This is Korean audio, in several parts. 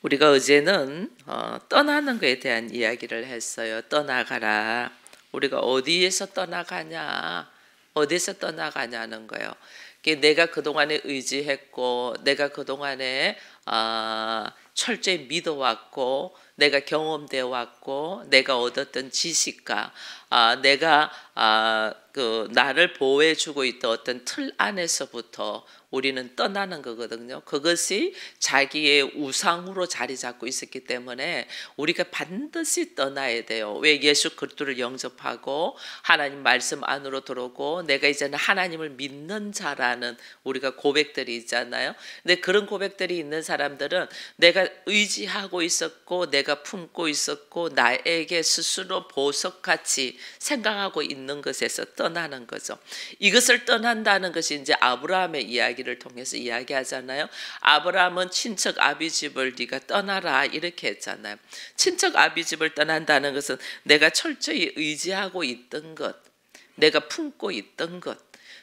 우리가 어제는 떠나는 것에 대한 이야기를 했어요. 떠나가라. 우리가 어디에서 떠나가냐, 어디서 떠나가냐는 거예요. 내가 그동안에 의지했고, 내가 그동안에 철저히 믿어왔고, 내가 경험되어 왔고, 내가 얻었던 지식과 내가 나를 보호해주고 있던 어떤 틀 안에서부터 우리는 떠나는 거거든요. 그것이 자기의 우상으로 자리 잡고 있었기 때문에 우리가 반드시 떠나야 돼요. 왜? 예수 그리스도를 영접하고 하나님 말씀 안으로 들어오고 내가 이제는 하나님을 믿는 자라는 우리가 고백들이 있잖아요. 근데 그런 고백들이 있는 사람들은 내가 의지하고 있었고 내가 품고 있었고 나에게 스스로 보석같이 생각하고 있는 것에서 떠나는 거죠. 이것을 떠난다는 것이 이제 아브라함의 이야기를 통해서 이야기하잖아요. 아브라함은 친척 아비 집을 네가 떠나라 이렇게 했잖아요. 친척 아비 집을 떠난다는 것은 내가 철저히 의지하고 있던 것, 내가 품고 있던 것,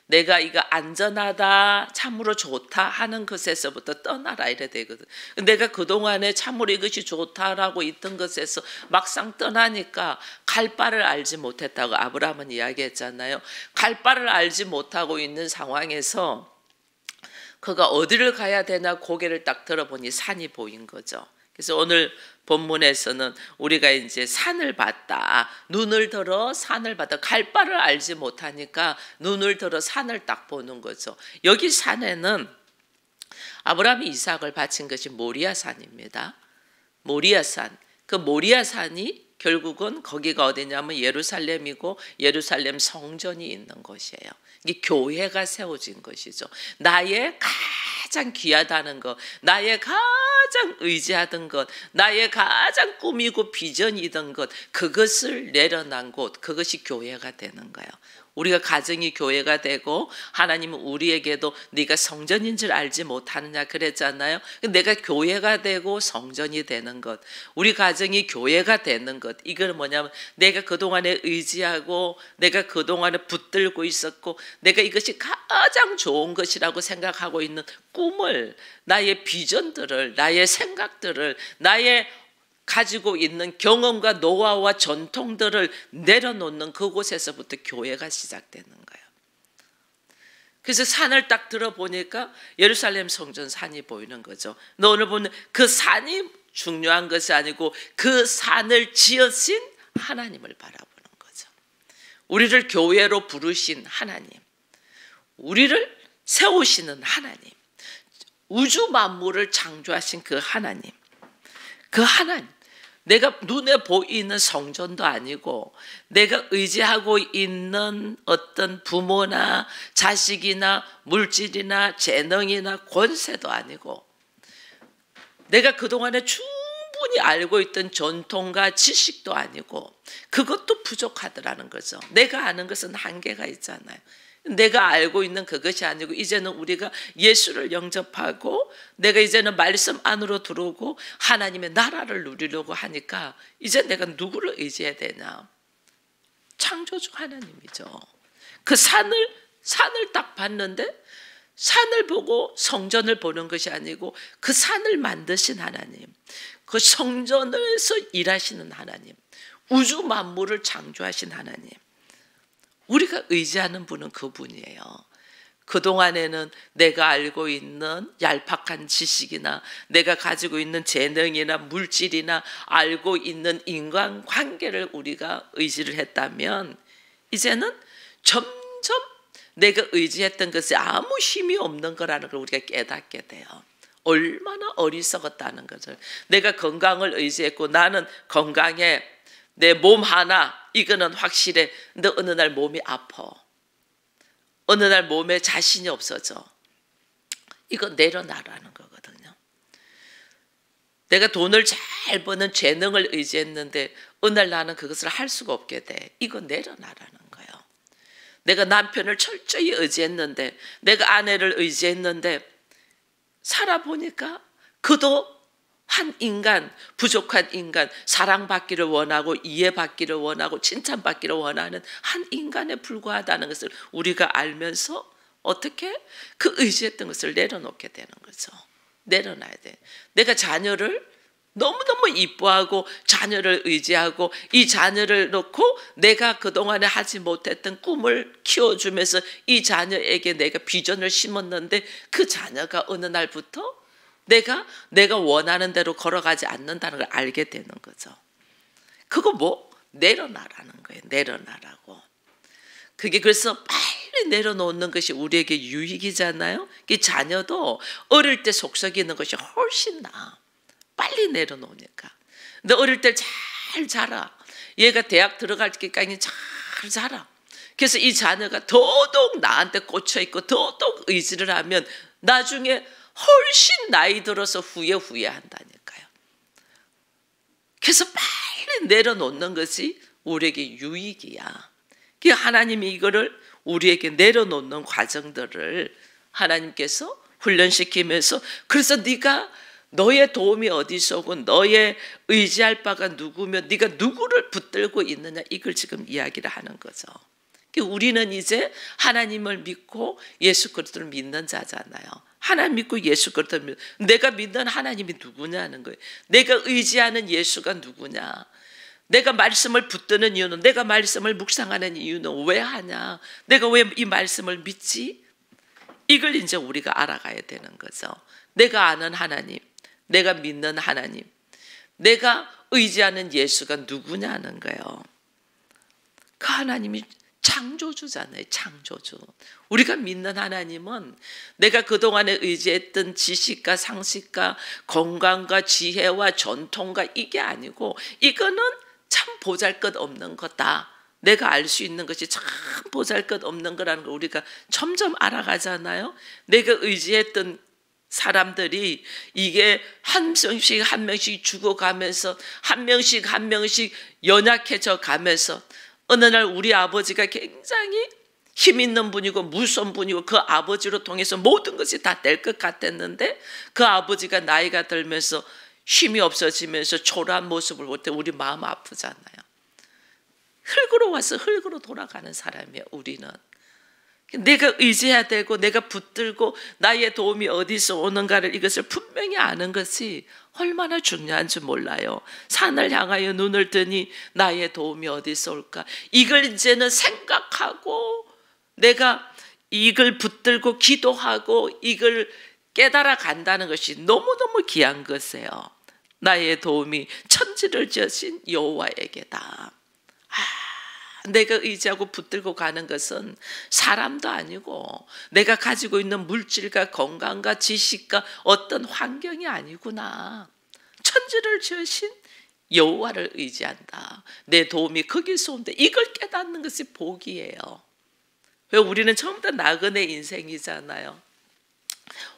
내가 이거 안전하다, 참으로 좋다 하는 것에서부터 떠나라 이래 되거든. 내가 그동안에 참으로 이것이 좋다라고 있던 것에서 막상 떠나니까 갈 바를 알지 못했다고 아브라함은 이야기했잖아요. 갈 바를 알지 못하고 있는 상황에서 그가 어디를 가야 되나 고개를 딱 들어보니 산이 보인 거죠. 그래서 오늘 본문에서는 우리가 이제 산을 봤다. 눈을 들어 산을 봤다. 갈 바를 알지 못하니까 눈을 들어 산을 딱 보는 거죠. 여기 산에는 아브라함이 이삭을 바친 것이 모리아산입니다. 모리아산. 그 모리아산이 결국은 거기가 어디냐면 예루살렘이고 예루살렘 성전이 있는 곳이에요. 이게 교회가 세워진 것이죠. 나의 가장 귀하다는 것, 나의 가장 의지하던 것, 나의 가장 꿈이고 비전이던 것, 그것을 내려놓은 곳, 그것이 교회가 되는 거예요. 우리가 가정이 교회가 되고 하나님은 우리에게도 네가 성전인 줄 알지 못하느냐 그랬잖아요. 내가 교회가 되고 성전이 되는 것, 우리 가정이 교회가 되는 것, 이건 뭐냐면 내가 그동안에 의지하고 내가 그동안에 붙들고 있었고 내가 이것이 가장 좋은 것이라고 생각하고 있는 꿈을, 나의 비전들을, 나의 생각들을, 나의 가지고 있는 경험과 노하우와 전통들을 내려놓는 그곳에서부터 교회가 시작되는 거예요. 그래서 산을 딱 들어보니까 예루살렘 성전 산이 보이는 거죠. 너 오늘 보는 그 산이 중요한 것이 아니고 그 산을 지으신 하나님을 바라보는 거죠. 우리를 교회로 부르신 하나님, 우리를 세우시는 하나님, 우주 만물을 창조하신 그 하나님, 그 하나님, 내가 눈에 보이는 성전도 아니고 내가 의지하고 있는 어떤 부모나 자식이나 물질이나 재능이나 권세도 아니고 내가 그동안에 충분히 알고 있던 전통과 지식도 아니고 그것도 부족하더라는 거죠. 내가 아는 것은 한계가 있잖아요. 내가 알고 있는 그것이 아니고 이제는 우리가 예수를 영접하고 내가 이제는 말씀 안으로 들어오고 하나님의 나라를 누리려고 하니까 이제 내가 누구를 의지해야 되냐? 창조주 하나님이죠. 그 산을 딱 봤는데 산을 보고 성전을 보는 것이 아니고 그 산을 만드신 하나님, 그 성전에서 일하시는 하나님, 우주 만물을 창조하신 하나님, 우리가 의지하는 분은 그분이에요. 그동안에는 내가 알고 있는 얄팍한 지식이나 내가 가지고 있는 재능이나 물질이나 알고 있는 인간관계를 우리가 의지를 했다면 이제는 점점 내가 의지했던 것이 아무 힘이 없는 거라는 걸 우리가 깨닫게 돼요. 얼마나 어리석었다는 것을. 내가 건강을 의지했고 나는 건강에 내 몸 하나 이거는 확실해. 근데 어느 날 몸이 아파. 어느 날 몸에 자신이 없어져. 이거 내려놔라는 거거든요. 내가 돈을 잘 버는 재능을 의지했는데 어느 날 나는 그것을 할 수가 없게 돼. 이거 내려놔라는 거예요. 내가 남편을 철저히 의지했는데 내가 아내를 의지했는데 살아보니까 그도 한 인간, 부족한 인간, 사랑받기를 원하고 이해받기를 원하고 칭찬받기를 원하는 한 인간에 불과하다는 것을 우리가 알면서 어떻게 그 의지했던 것을 내려놓게 되는 거죠. 내려놔야 돼. 내가 자녀를 너무너무 이뻐하고 자녀를 의지하고 이 자녀를 놓고 내가 그동안에 하지 못했던 꿈을 키워주면서 이 자녀에게 내가 비전을 심었는데 그 자녀가 어느 날부터 내가 원하는 대로 걸어가지 않는다는 걸 알게 되는 거죠. 그거 뭐? 내려놔라는 거예요. 내려놔라고. 그게 그래서 빨리 내려놓는 것이 우리에게 유익이잖아요. 이 자녀도 어릴 때 속썩이는 것이 훨씬 나아. 빨리 내려놓으니까. 근데 어릴 때 잘 자라. 얘가 대학 들어갈 때까지 잘 자라. 그래서 이 자녀가 더더욱 나한테 꽂혀있고 더더욱 의지를 하면 나중에 훨씬 나이 들어서 후회한다니까요. 그래서 빨리 내려놓는 것이 우리에게 유익이야. 하나님이 이거를 우리에게 내려놓는 과정들을 하나님께서 훈련시키면서 그래서 네가 너의 도움이 어디서 오고 너의 의지할 바가 누구며 네가 누구를 붙들고 있느냐 이걸 지금 이야기를 하는 거죠. 우리는 이제 하나님을 믿고 예수 그리스도를 믿는 자잖아요. 하나님 믿고 예수 그리스도를 믿는 내가 믿는 하나님이 누구냐는 거예요. 내가 의지하는 예수가 누구냐. 내가 말씀을 붙드는 이유는 내가 말씀을 묵상하는 이유는 왜 하냐. 내가 왜 이 말씀을 믿지? 이걸 이제 우리가 알아가야 되는 거죠. 내가 아는 하나님, 내가 믿는 하나님, 내가 의지하는 예수가 누구냐는 거예요. 그 하나님이 창조주잖아요. 창조주. 우리가 믿는 하나님은 내가 그동안에 의지했던 지식과 상식과 건강과 지혜와 전통과 이게 아니고 이거는 참 보잘것없는 거다. 내가 알 수 있는 것이 참 보잘것없는 거라는 걸 우리가 점점 알아가잖아요. 내가 의지했던 사람들이 이게 한 명씩 죽어가면서 한 명씩 연약해져 가면서 어느 날 우리 아버지가 굉장히 힘 있는 분이고 무서운 분이고 그 아버지로 통해서 모든 것이 다 될 것 같았는데 그 아버지가 나이가 들면서 힘이 없어지면서 초라한 모습을 볼 때 우리 마음 아프잖아요. 흙으로 와서 흙으로 돌아가는 사람이에요. 우리는. 내가 의지해야 되고 내가 붙들고 나의 도움이 어디서 오는가를 이것을 분명히 아는 것이 얼마나 중요한 줄 몰라요. 산을 향하여 눈을 뜨니 나의 도움이 어디서 올까. 이걸 이제는 생각하고 내가 이걸 붙들고 기도하고 이걸 깨달아 간다는 것이 너무너무 귀한 것이에요. 나의 도움이 천지를 지으신 여호와에게다. 내가 의지하고 붙들고 가는 것은 사람도 아니고 내가 가지고 있는 물질과 건강과 지식과 어떤 환경이 아니구나. 천지를 지으신 여호와를 의지한다. 내 도움이 거기서 온다. 이걸 깨닫는 것이 복이에요. 왜 우리는 처음부터 나그네 인생이잖아요.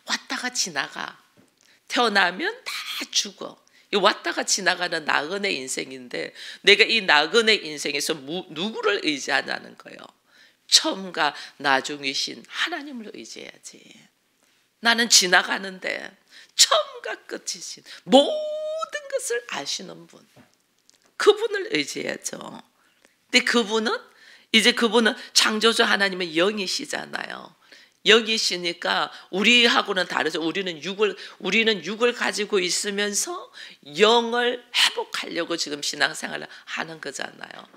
왔다가 지나가. 태어나면 다 죽어. 왔다가 지나가는 나그네 인생인데 내가 이 나그네 인생에서 누구를 의지하냐는 거예요. 처음과 나중이신 하나님을 의지해야지. 나는 지나가는데 처음과 끝이신 모든 것을 아시는 분, 그분을 의지해야죠. 근데 그분은 창조주 하나님의 영이시잖아요. 영이시니까 우리하고는 다르죠. 우리는 육을 가지고 있으면서 영을 회복하려고 지금 신앙생활을 하는 거잖아요.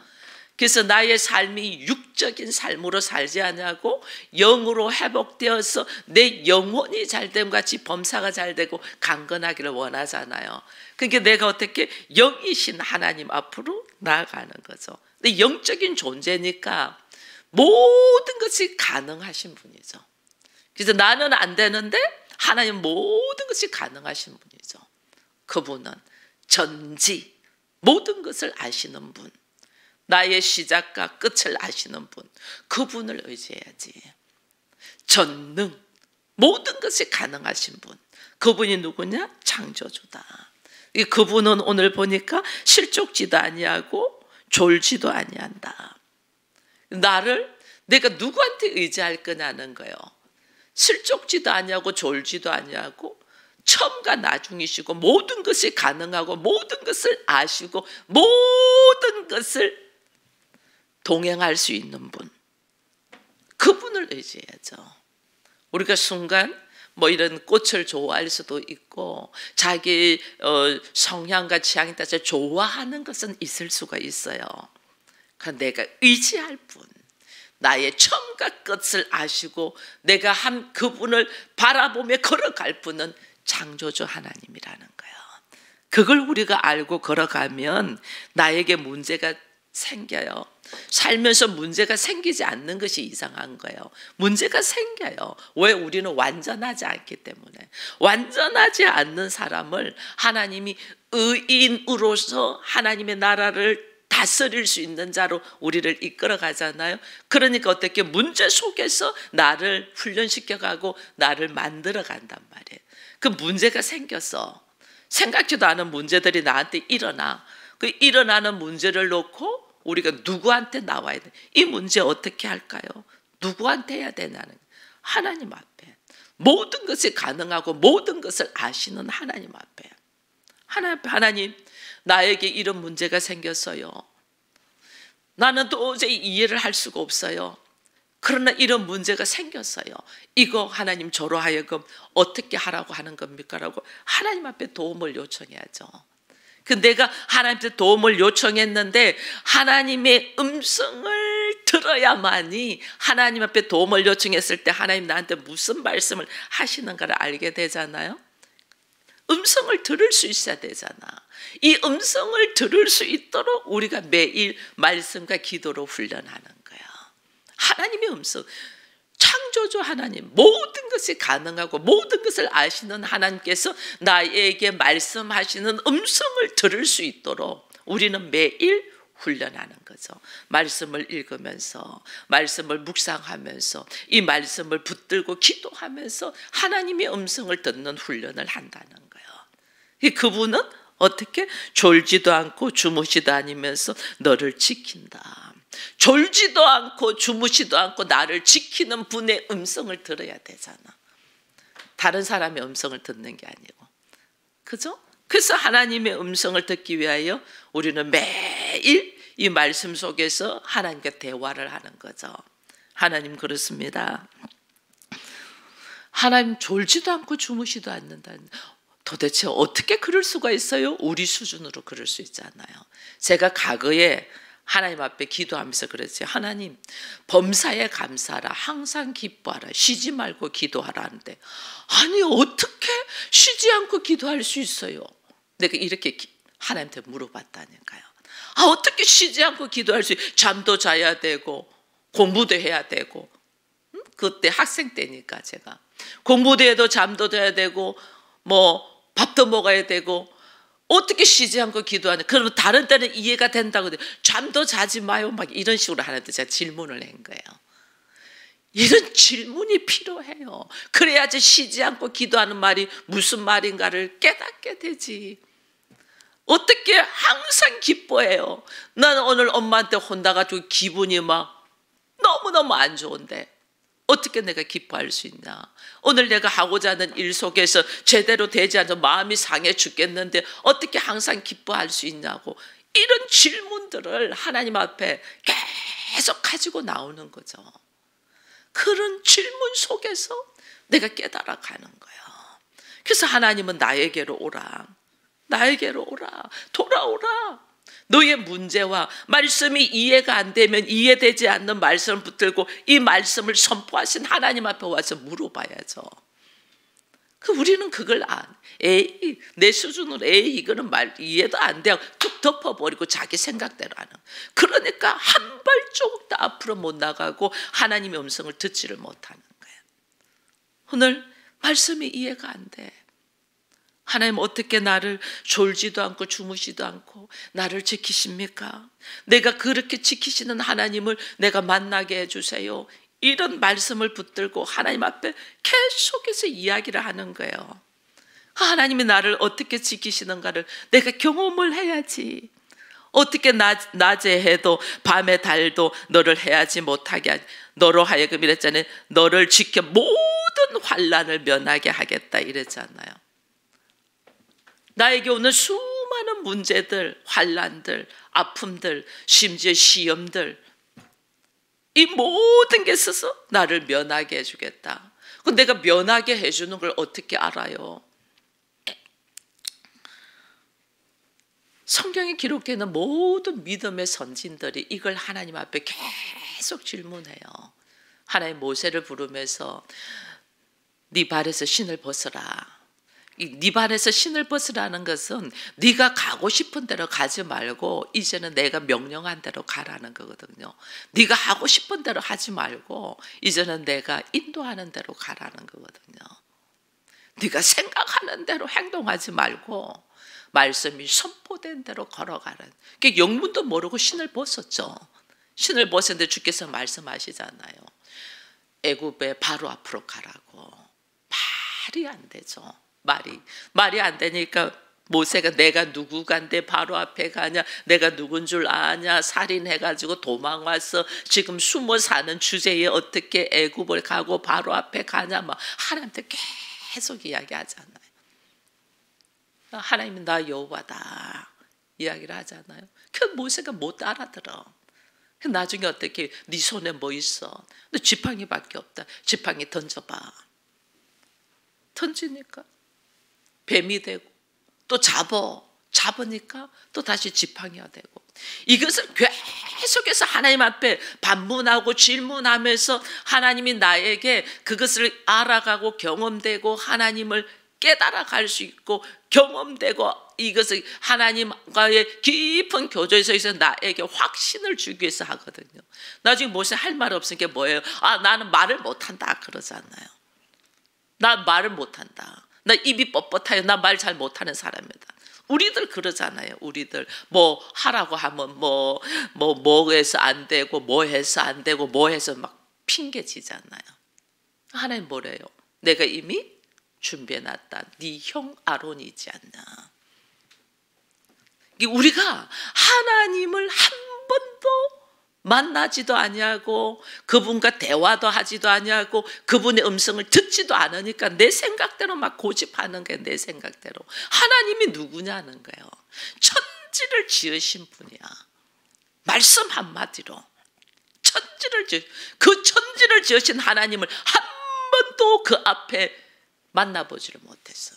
그래서 나의 삶이 육적인 삶으로 살지 않냐고 영으로 회복되어서 내 영혼이 잘됨 같이 범사가 잘되고 강건하기를 원하잖아요. 그러니까 내가 어떻게 영이신 하나님 앞으로 나아가는 거죠. 근데 영적인 존재니까 모든 것이 가능하신 분이죠. 그래서 나는 안 되는데 하나님 모든 것이 가능하신 분이죠. 그분은 전지 모든 것을 아시는 분, 나의 시작과 끝을 아시는 분, 그분을 의지해야지. 전능 모든 것이 가능하신 분, 그분이 누구냐? 창조주다. 그분은 오늘 보니까 실족지도 아니하고 졸지도 아니한다. 내가 누구한테 의지할 거냐는 거예요. 실족지도 아니하고 졸지도 아니하고 처음과 나중이시고 모든 것이 가능하고 모든 것을 아시고 모든 것을 동행할 수 있는 분, 그분을 의지해야죠. 우리가 순간 뭐 이런 꽃을 좋아할 수도 있고 자기 성향과 취향에 따라서 좋아하는 것은 있을 수가 있어요. 그러나 내가 의지할 분, 나의 처음과 끝을 아시고 내가 한 그분을 바라보며 걸어갈 분은 창조주 하나님이라는 거예요. 그걸 우리가 알고 걸어가면 나에게 문제가 생겨요. 살면서 문제가 생기지 않는 것이 이상한 거예요. 문제가 생겨요. 왜? 우리는 완전하지 않기 때문에. 완전하지 않는 사람을 하나님이 의인으로서 하나님의 나라를 다스릴 수 있는 자로 우리를 이끌어 가잖아요. 그러니까 어떻게 문제 속에서 나를 훈련시켜가고 나를 만들어 간단 말이에요. 그 문제가 생겼어. 생각지도 않은 문제들이 나한테 일어나. 그 일어나는 문제를 놓고 우리가 누구한테 나와야 돼? 이 문제 어떻게 할까요? 누구한테 해야 되냐는 하나님 앞에. 모든 것이 가능하고 모든 것을 아시는 하나님 앞에. 하나님, 나에게 이런 문제가 생겼어요. 나는 도저히 이해를 할 수가 없어요. 그러나 이런 문제가 생겼어요. 이거 하나님 저로 하여금 어떻게 하라고 하는 겁니까? 라고 하나님 앞에 도움을 요청해야죠. 그 내가 하나님께 도움을 요청했는데 하나님의 음성을 들어야만이 하나님 앞에 도움을 요청했을 때 하나님 나한테 무슨 말씀을 하시는가를 알게 되잖아요. 음성을 들을 수 있어야 되잖아. 이 음성을 들을 수 있도록 우리가 매일 말씀과 기도로 훈련하는 거야. 하나님의 음성, 창조주 하나님, 모든 것이 가능하고 모든 것을 아시는 하나님께서 나에게 말씀하시는 음성을 들을 수 있도록 우리는 매일 훈련하는 거죠. 말씀을 읽으면서, 말씀을 묵상하면서, 이 말씀을 붙들고 기도하면서 하나님의 음성을 듣는 훈련을 한다는 거예요. 그분은 어떻게? 졸지도 않고 주무시도 않으면서 너를 지킨다. 졸지도 않고 주무시도 않고 나를 지키는 분의 음성을 들어야 되잖아. 다른 사람의 음성을 듣는 게 아니고. 그죠? 그래서 하나님의 음성을 듣기 위하여 우리는 매일 이 말씀 속에서 하나님과 대화를 하는 거죠. 하나님 그렇습니다. 하나님 졸지도 않고 주무시도 않는다는, 도대체 어떻게 그럴 수가 있어요? 우리 수준으로 그럴 수 있잖아요. 제가 과거에 하나님 앞에 기도하면서 그랬어요. 하나님, 범사에 감사하라, 항상 기뻐하라, 쉬지 말고 기도하라 하는데, 아니 어떻게 쉬지 않고 기도할 수 있어요? 내가 이렇게 하나님한테 물어봤다니까요. 아, 어떻게 쉬지 않고 기도할 수 있어요? 잠도 자야 되고 공부도 해야 되고. 그때 학생 때니까 제가 공부도 해도 잠도 자야 되고 뭐 밥도 먹어야 되고, 어떻게 쉬지 않고 기도하냐? 그러면 다른 때는 이해가 된다고 해도 잠도 자지 마요 막 이런 식으로 하는데 제가 질문을 한 거예요. 이런 질문이 필요해요. 그래야지 쉬지 않고 기도하는 말이 무슨 말인가를 깨닫게 되지. 어떻게 항상 기뻐해요? 나는 오늘 엄마한테 혼나가지고 기분이 막 너무너무 안 좋은데 어떻게 내가 기뻐할 수 있냐? 오늘 내가 하고자 하는 일 속에서 제대로 되지 않아서 마음이 상해 죽겠는데 어떻게 항상 기뻐할 수 있냐고, 이런 질문들을 하나님 앞에 계속 가지고 나오는 거죠. 그런 질문 속에서 내가 깨달아가는 거예요. 그래서 하나님은 나에게로 오라, 나에게로 오라, 돌아오라. 너의 문제와 말씀이 이해가 안 되면 이해되지 않는 말씀을 붙들고 이 말씀을 선포하신 하나님 앞에 와서 물어봐야죠. 우리는 그걸 에이, 내 수준으로 에이 이거는 이해도 안 돼요. 툭 덮어버리고 자기 생각대로 하는. 그러니까 한 발자국 도 앞으로 못 나가고 하나님의 음성을 듣지를 못하는 거예요. 오늘 말씀이 이해가 안 돼. 하나님 어떻게 나를 졸지도 않고 주무시도 않고 나를 지키십니까? 내가 그렇게 지키시는 하나님을 내가 만나게 해주세요. 이런 말씀을 붙들고 하나님 앞에 계속해서 이야기를 하는 거예요. 하나님이 나를 어떻게 지키시는가를 내가 경험을 해야지. 어떻게 낮에 해도 밤에 달도 너를 해하지 못하게 하지. 너로 하여금 이랬잖아요. 너를 지켜 모든 환난을 면하게 하겠다 이랬잖아요. 나에게 오는 수많은 문제들, 환난들, 아픔들, 심지어 시험들, 이 모든 게 있어서 나를 면하게 해주겠다. 그 내가 면하게 해주는 걸 어떻게 알아요? 성경에 기록되어 있는 모든 믿음의 선진들이 이걸 하나님 앞에 계속 질문해요. 하나님 모세를 부르면서 네 발에서 신을 벗어라. 네 발에서 신을 벗으라는 것은 네가 가고 싶은 대로 가지 말고 이제는 내가 명령한 대로 가라는 거거든요. 네가 하고 싶은 대로 하지 말고 이제는 내가 인도하는 대로 가라는 거거든요. 네가 생각하는 대로 행동하지 말고 말씀이 선포된 대로 걸어가는. 영문도 모르고 신을 벗었죠. 신을 벗었는데 주께서 말씀하시잖아요. 애굽의 바로 앞으로 가라고. 말이 안 되죠. 말이 안 되니까 모세가 내가 누구간데 바로 앞에 가냐, 내가 누군 줄 아냐, 살인해가지고 도망와서 지금 숨어 사는 주제에 어떻게 애굽을 가고 바로 앞에 가냐, 막 하나님한테 계속 이야기하잖아요. 하나님은 나 여호와다 이야기를 하잖아요. 그 모세가 못 알아들어. 나중에 어떻게 네 손에 뭐 있어? 너 지팡이밖에 없다. 지팡이 던져봐. 던지니까 뱀이 되고 또 잡으니까 또 다시 지팡이가 되고. 이것을 계속해서 하나님 앞에 반문하고 질문하면서 하나님이 나에게 그것을 알아가고 경험되고 하나님을 깨달아갈 수 있고 경험되고 이것을 하나님과의 깊은 교제에서 나에게 확신을 주기 위해서 하거든요. 나중에 모세 할 말 없으니까 뭐예요? 나는 말을 못한다 그러잖아요. 나 말을 못한다. 나 입이 뻣뻣해요. 나 말 잘 못하는 사람이다. 우리들 그러잖아요. 우리들 뭐 하라고 하면 뭐 해서 안 되고 뭐 해서 안 되고 뭐 해서 막 핑계지잖아요. 하나님 뭐래요? 내가 이미 준비해놨다. 네 형 아론이 있지 않나. 우리가 하나님을 한 번도 만나지도 아니하고 그분과 대화도 하지도 아니하고 그분의 음성을 듣지도 않으니까 내 생각대로 막 고집하는 게 내 생각대로. 하나님이 누구냐는 거예요. 천지를 지으신 분이야. 말씀 한마디로 그 천지를 지으신 하나님을 한 번도 그 앞에 만나보지를 못했어.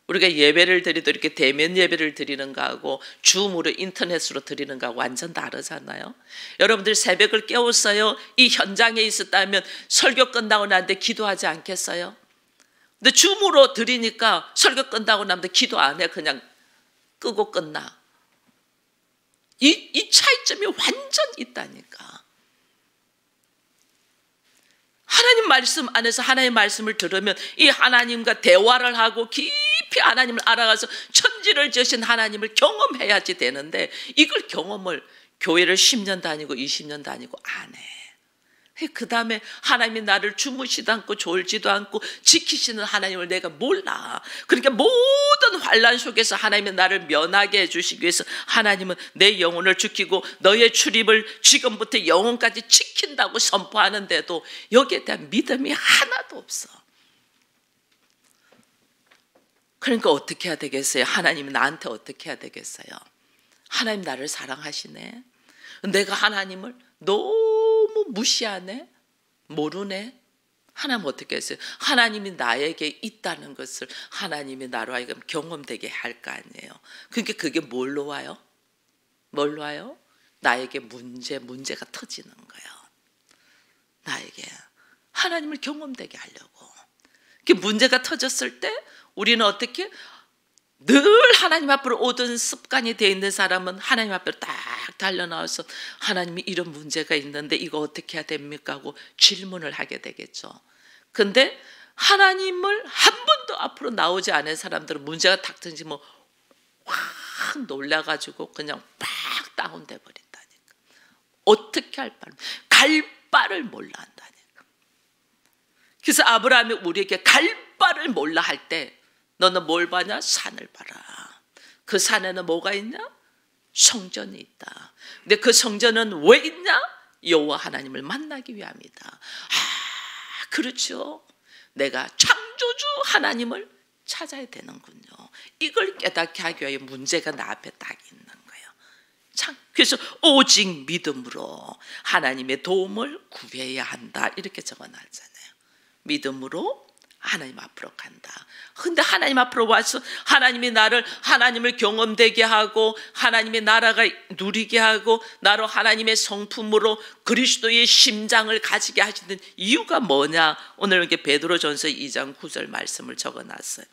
우리가 예배를 드리도 이렇게 대면 예배를 드리는 거하고 줌으로 인터넷으로 드리는 거하고 완전 다르잖아요. 여러분들 새벽을 깨웠어요. 이 현장에 있었다면 설교 끝나고 나는데 기도하지 않겠어요? 근데 줌으로 드리니까 설교 끝나고 나는데 기도 안 해. 그냥 끄고 끝나. 이 차이점이 완전 있다니까. 하나님 말씀 안에서 하나님의 말씀을 들으면 이 하나님과 대화를 하고 깊이 하나님을 알아가서 천지를 지으신 하나님을 경험해야지 되는데 이걸 경험을 교회를 10년 다니고 20년 다니고 안 해. 그 다음에 하나님이 나를 주무시도 않고 졸지도 않고 지키시는 하나님을 내가 몰라. 그러니까 모든 환난 속에서 하나님이 나를 면하게 해주시기 위해서 하나님은 내 영혼을 지키고 너의 출입을 지금부터 영혼까지 지킨다고 선포하는데도 여기에 대한 믿음이 하나도 없어. 그러니까 어떻게 해야 되겠어요? 하나님이 나한테 어떻게 해야 되겠어요? 하나님 나를 사랑하시네. 내가 하나님을 너무 무시하네? 모르네? 하나님 어떻게 했어요? 하나님이 나에게 있다는 것을 하나님이 나로 하여금 경험되게 할 거 아니에요. 그러니까 그게 뭘로 와요? 뭘로 와요? 나에게 문제가 터지는 거예요. 나에게 하나님을 경험되게 하려고. 그 문제가 터졌을 때 우리는 어떻게? 늘 하나님 앞으로 오던 습관이 되어 있는 사람은 하나님 앞으로 딱 달려나와서 하나님이 이런 문제가 있는데 이거 어떻게 해야 됩니까? 하고 질문을 하게 되겠죠. 근데 하나님을 한 번도 앞으로 나오지 않은 사람들은 문제가 딱 던지면 확 놀라가지고 그냥 팍 다운돼 버린다니까. 어떻게 할 바를 갈 바를 몰라 한다니까. 그래서 아브라함이 우리에게 갈 바를 몰라 할 때 너는 뭘 봐냐? 산을 봐라. 그 산에는 뭐가 있냐? 성전이 있다. 근데 그 성전은 왜 있냐? 여호와 하나님을 만나기 위함이다. 그렇죠. 내가 창조주 하나님을 찾아야 되는군요. 이걸 깨닫게 하기 위해 문제가 나 앞에 딱 있는 거예요. 그래서 오직 믿음으로 하나님의 도움을 구해야 한다. 이렇게 적어놨잖아요. 믿음으로 하나님 앞으로 간다. 근데 하나님 앞으로 와서 하나님이 나를 하나님을 경험되게 하고 하나님의 나라가 누리게 하고 나로 하나님의 성품으로 그리스도의 심장을 가지게 하시는 이유가 뭐냐? 오늘 이렇게 베드로전서 2장 9절 말씀을 적어놨어요.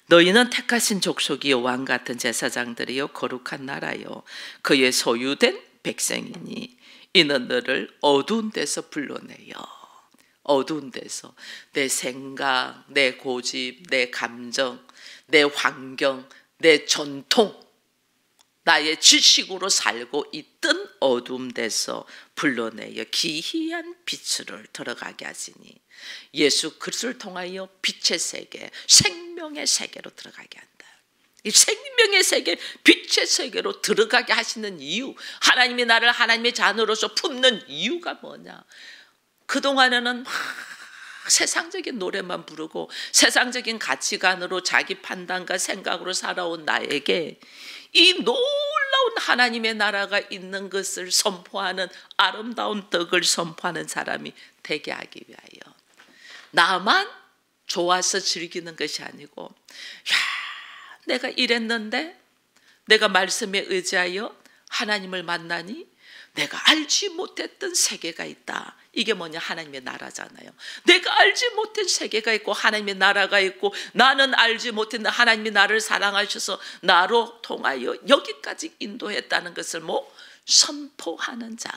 너희는 택하신 족속이요 왕 같은 제사장들이요 거룩한 나라요 그의 소유된 백성이니 이는 너를 어두운 데서 불러내요. 어두운 데서 내 생각, 내 고집, 내 감정, 내 환경, 내 전통, 나의 지식으로 살고 있던 어두운 데서 불러내어 기이한 빛으로 들어가게 하시니 예수 그리스도를 통하여 빛의 세계, 생명의 세계로 들어가게 한다. 이 생명의 세계, 빛의 세계로 들어가게 하시는 이유, 하나님이 나를 하나님의 자녀로서 품는 이유가 뭐냐? 그동안에는 막 세상적인 노래만 부르고 세상적인 가치관으로 자기 판단과 생각으로 살아온 나에게 이 놀라운 하나님의 나라가 있는 것을 선포하는 아름다운 덕을 선포하는 사람이 되게 하기 위하여 나만 좋아서 즐기는 것이 아니고 야, 내가 이랬는데 내가 말씀에 의지하여 하나님을 만나니 내가 알지 못했던 세계가 있다. 이게 뭐냐? 하나님의 나라잖아요. 내가 알지 못한 세계가 있고 하나님의 나라가 있고 나는 알지 못했는 하나님이 나를 사랑하셔서 나로 통하여 여기까지 인도했다는 것을 뭐 선포하는 자,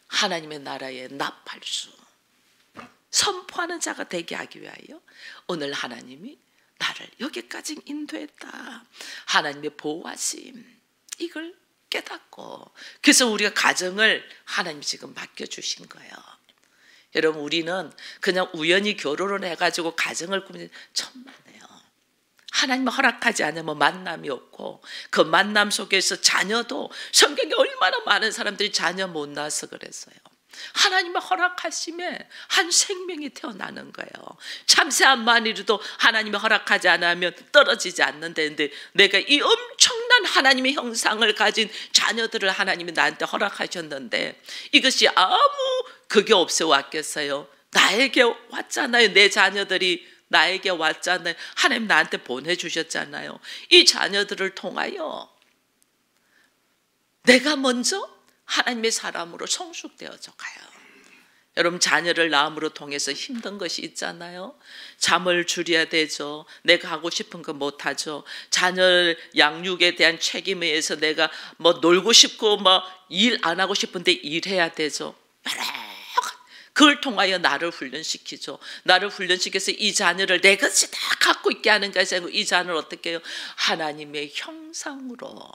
하나님의 나라의 나팔수 선포하는 자가 되게 하기 위하여 오늘 하나님이 나를 여기까지 인도했다. 하나님의 보호하심 이걸 깨닫고 그래서 우리가 가정을 하나님이 지금 맡겨주신 거예요. 여러분 우리는 그냥 우연히 결혼을 해가지고 가정을 꾸미는 천만에요. 하나님 허락하지 않으면 만남이 없고 그 만남 속에서 자녀도 성경에 얼마나 많은 사람들이 자녀 못 낳아서 그랬어요. 하나님의 허락하심에 한 생명이 태어나는 거예요. 참새한 마리도 하나님의 허락하지 않으면 떨어지지 않는다는데 내가 이 엄청난 하나님의 형상을 가진 자녀들을 하나님이 나한테 허락하셨는데 이것이 아무 그게 없어 왔겠어요? 나에게 왔잖아요. 내 자녀들이 나에게 왔잖아요. 하나님 나한테 보내주셨잖아요. 이 자녀들을 통하여 내가 먼저 하나님의 사람으로 성숙되어져 가요. 여러분 자녀를 낳음으로 통해서 힘든 것이 있잖아요. 잠을 줄여야 되죠. 내가 하고 싶은 거 못하죠. 자녀 양육에 대한 책임에 의해서 내가 뭐 놀고 싶고 뭐 일 안 하고 싶은데 일해야 되죠. 그걸 통하여 나를 훈련시키죠. 나를 훈련시켜서 이 자녀를 내 것이 다 갖고 있게 하는 것이 아니고 이 자녀를 어떻게 해요? 하나님의 형상으로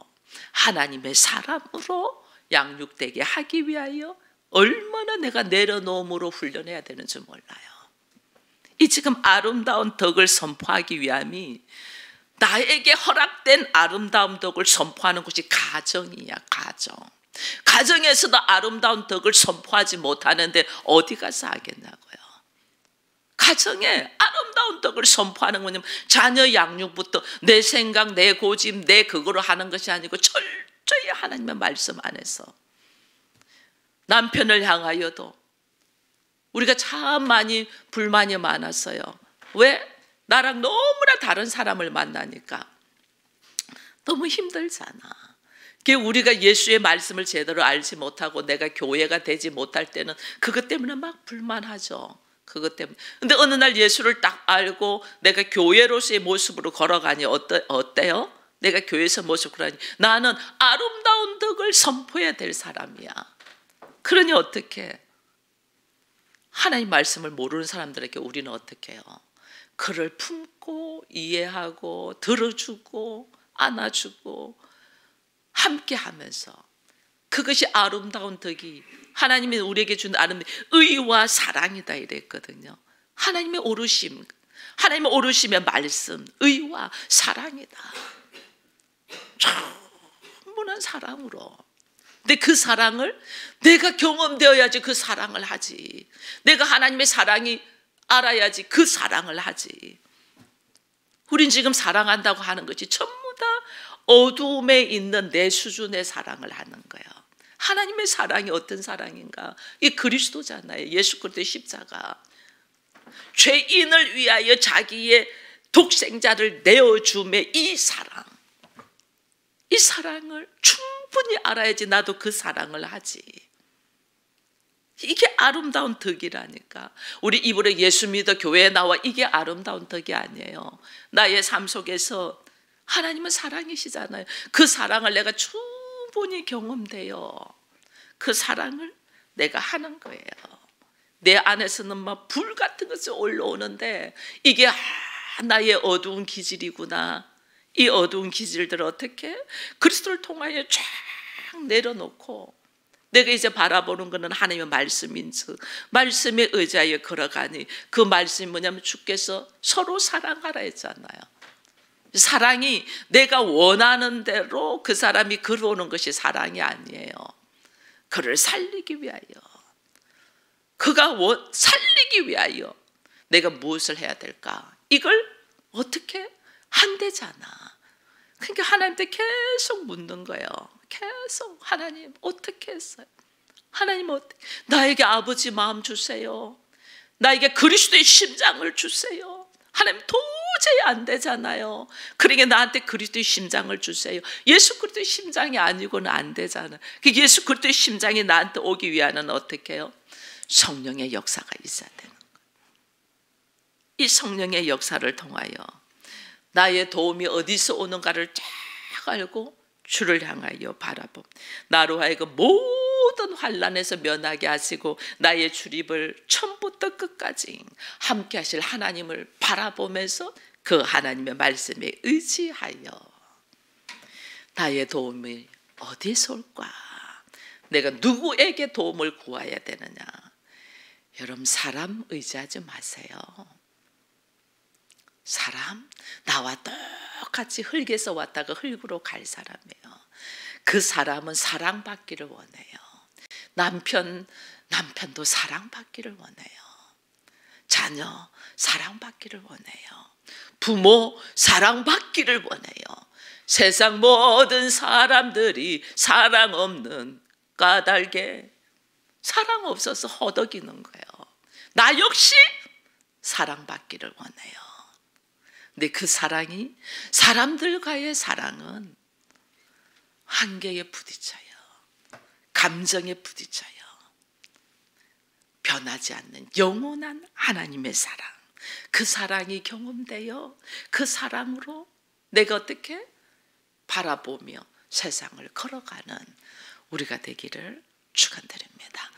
하나님의 사람으로 양육되게 하기 위하여 얼마나 내가 내려놓음으로 훈련해야 되는지 몰라요. 이 지금 아름다운 덕을 선포하기 위함이 나에게 허락된 아름다운 덕을 선포하는 것이 가정이야. 가정. 가정에서도 아름다운 덕을 선포하지 못하는데 어디 가서 하겠냐고요. 가정에 아름다운 덕을 선포하는 거냐면 자녀 양육부터 내 생각, 내 고집, 내 그거로 하는 것이 아니고 철저히 하나님의 말씀 안에서 남편을 향하여도 우리가 참 많이 불만이 많았어요. 왜? 나랑 너무나 다른 사람을 만나니까 너무 힘들잖아. 우리가 예수의 말씀을 제대로 알지 못하고 내가 교회가 되지 못할 때는 그것 때문에 막 불만하죠. 그것 때문에. 근데 어느 날 예수를 딱 알고 내가 교회로서의 모습으로 걸어가니 어때요? 내가 교회에서 모습 그러니 나는 아름다운 덕을 선포해야 될 사람이야. 그러니 어떻게? 하나님 말씀을 모르는 사람들에게 우리는 어떻게 해요? 그를 품고 이해하고 들어주고 안아주고 함께 하면서 그것이 아름다운 덕이 하나님이 우리에게 준 아름다운 의와 사랑이다 이랬거든요. 하나님의 오르심, 하나님의 오르심의 말씀, 의와 사랑이다. 충분한 사랑으로. 근데 그 사랑을 내가 경험되어야지 그 사랑을 하지. 내가 하나님의 사랑이 알아야지 그 사랑을 하지. 우린 지금 사랑한다고 하는 것이 전부 다 어두움에 있는 내 수준의 사랑을 하는 거예요. 하나님의 사랑이 어떤 사랑인가? 이 그리스도잖아요. 예수 그리스도의 십자가. 죄인을 위하여 자기의 독생자를 내어줌의 이 사랑. 이 사랑을 충분히 알아야지 나도 그 사랑을 하지. 이게 아름다운 덕이라니까. 우리 입으로 예수 믿어 교회에 나와, 이게 아름다운 덕이 아니에요. 나의 삶 속에서 하나님은 사랑이시잖아요. 그 사랑을 내가 충분히 경험돼요. 그 사랑을 내가 하는 거예요. 내 안에서는 막 불 같은 것이 올라오는데 이게 나의 어두운 기질이구나. 이 어두운 기질들을 어떻게 그리스도를 통하여 쫙 내려놓고 내가 이제 바라보는 것은 하나님의 말씀인지 말씀에 의지하여 걸어가니, 그 말씀이 뭐냐면 주께서 서로 사랑하라 했잖아요. 사랑이 내가 원하는 대로 그 사람이 걸어오는 것이 사랑이 아니에요. 그를 살리기 위하여, 그가 살리기 위하여 내가 무엇을 해야 될까? 이걸 어떻게 한대잖아. 그러니까 하나님한테 계속 묻는 거예요. 계속 하나님 어떻게 했어요? 하나님 어떻게, 나에게 아버지 마음 주세요. 나에게 그리스도의 심장을 주세요. 하나님 도저히 안 되잖아요. 그러니까 나한테 그리스도의 심장을 주세요. 예수 그리스도의 심장이 아니고는 안 되잖아요. 예수 그리스도의 심장이 나한테 오기 위하여는 어떻게 해요? 성령의 역사가 있어야 되는 거예요. 이 성령의 역사를 통하여 나의 도움이 어디서 오는가를 쫙 알고 주를 향하여 바라봄. 나로 하여금 모든 환난에서 면하게 하시고 나의 출입을 처음부터 끝까지 함께 하실 하나님을 바라보면서 그 하나님의 말씀에 의지하여 나의 도움이 어디서 올까? 내가 누구에게 도움을 구해야 되느냐? 여러분, 사람 의지하지 마세요. 사람, 나와 똑같이 흙에서 왔다가 흙으로 갈 사람이에요. 그 사람은 사랑받기를 원해요. 남편도 사랑받기를 원해요. 자녀 사랑받기를 원해요. 부모 사랑받기를 원해요. 세상 모든 사람들이 사랑 없는 까닭에 사랑 없어서 허덕이는 거예요. 나 역시 사랑받기를 원해요. 근데 그 사랑이, 사람들과의 사랑은 한계에 부딪혀요. 감정에 부딪혀요. 변하지 않는 영원한 하나님의 사랑, 그 사랑이 경험되어 그 사랑으로 내가 어떻게 바라보며 세상을 걸어가는 우리가 되기를 축원드립니다.